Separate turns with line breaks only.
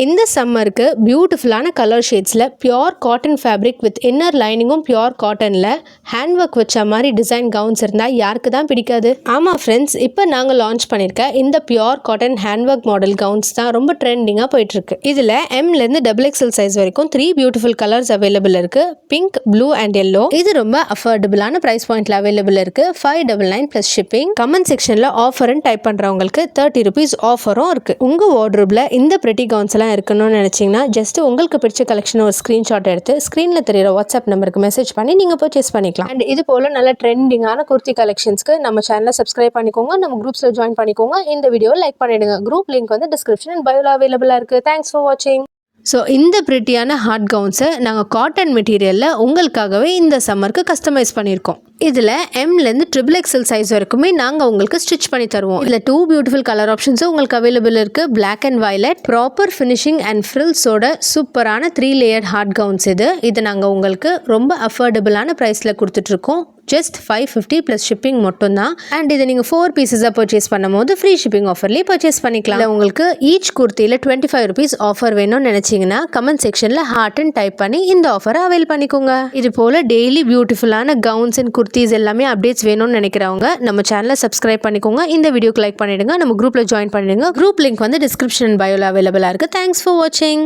இந்த சம்மருக்கு பியூட்டிஃபுல்லான கலர் ஷேட்ஸில் pure cotton fabric with inner லைனிங்கும் பியோர் காட்டனில் ஹேண்ட் ஒர்க் வச்ச மாதிரி டிசைன் கவுன்ஸ் இருந்தால் யாருக்கு தான் பிடிக்காது. ஆமாம் ஃப்ரெண்ட்ஸ், இப்போ நாங்கள் லான்ச் பண்ணியிருக்க இந்த pure cotton hand work model gowns தான் ரொம்ப ட்ரெண்டிங்காக போயிட்டுருக்கு. இதில் எம்லேருந்து XXL சைஸ் வரைக்கும் 3 பியூட்டிஃபுல் கலர்ஸ் அவைலபிள் இருக்குது. Pink, blue and yellow. இது ரொம்ப அஃபோர்டபுளான ப்ரைஸ் பாயிண்ட்ல அவைலபிள் இருக்குது. 599 ப்ளஸ் ஷிப்பிங். கமெண்ட் செக்ஷனில் ஆஃபர்னு டைப் பண்ணுறவங்களுக்கு 30 rupees ஆஃபரும் இருக்குது. உங்கள் வார்ட்ரோப்ல இந்த பிரெட்டி கவுன்ஸ் எல்லாம் இருக்கணும்னு நினைச்சீங்கன்னா ஜஸ்ட் உங்களுக்கு பிடிச்ச கலெக்ஷன் ஒரு ஸ்கிரீன்ஷாட் எடுத்து ஸ்கிரீன்ல தெரியுற வாட்ஸ்அப் நம்பருக்கு மெசேஜ் பண்ணி நீங்க பர்ச்சேஸ் பண்ணிக்கலாம். அண்ட் இது போல நல்ல ட்ரெண்டிங்கான குர்த்தி கலெக்ஷன்ஸ்க்கு நம்ம சேனலை சப்ஸ்கிரைப் பண்ணிக்கோங்க, நம்ம குரூப்ஸ்ல ஜாயின் பண்ணிக்கோங்க, இந்த வீடியோவை லைக் பண்ணிடுங்க. குரூப் லிங்க் வந்து டிஸ்கிரிப்ஷன் அண்ட் பயோல அவைலபிளா இருக்கு. தேங்க்ஸ் ஃபார் வாட்சிங். ஸோ இந்த பிரிட்டியான ஹார்ட் கவுன்ஸை நாங்கள் காட்டன் மெட்டீரியலில் உங்களுக்காகவே இந்த சம்மருக்கு கஸ்டமைஸ் பண்ணியிருக்கோம். இதில் எம்லேருந்து XXL சைஸ் வரைக்குமே நாங்கள் உங்களுக்கு ஸ்டிச் பண்ணி தருவோம். இதில் 2 பியூட்டிஃபுல் கலர் ஆப்ஷன்ஸும் உங்களுக்கு அவைலபிள் இருக்குது. Black and violet. Proper finishing and ஃப்ரில்ஸோட சூப்பரான 3 லேயர் ஹார்ட் கவுன்ஸ் இது நாங்கள் உங்களுக்கு ரொம்ப அஃபோர்டபுளான ப்ரைஸில் கொடுத்துட்ருக்கோம். ஜஸ்ட் 550 ப்ளஸ் ஷிப்பிங் மட்டும்தான். அண்ட் இதை நீங்கள் 4 பீசஸாக பர்ச்சேஸ் பண்ணும் போது ஃப்ரீ ஷிப்பிங் ஆஃபர்லேயே பர்ச்சேஸ் பண்ணிக்கலாம். உங்களுக்கு ஈச் குர்த்தியில் 25 rupees ஆஃபர் வேணும்னு நினச்சிங்கன்னா கமெண்ட் செக்ஷனில் ஹார்ட்னு டைப் பண்ணி இந்த ஆஃபரை அவைல் பண்ணிக்கோங்க. இது போல் டெய்லி பியூட்டிஃபுல்லான கவுன்ஸ் அண்ட் குர்த்திஸ் எல்லாமே அப்டேட்ஸ் வேணும்னு நினைக்கிறவங்க நம்ம சேனலை சப்ஸ்கிரைப் பண்ணிக்கோங்க, இந்த வீடியோக்கு லைக் பண்ணிடுங்க, நம்ம குரூப்பில் ஜாயின் பண்ணிடுங்க. குரூப் லிங்க் வந்து டிஸ்கிரிப்ஷன் பயோல அவைலபிளாக இருக்குது. தேங்க்ஸ் ஃபார் வாட்சிங்.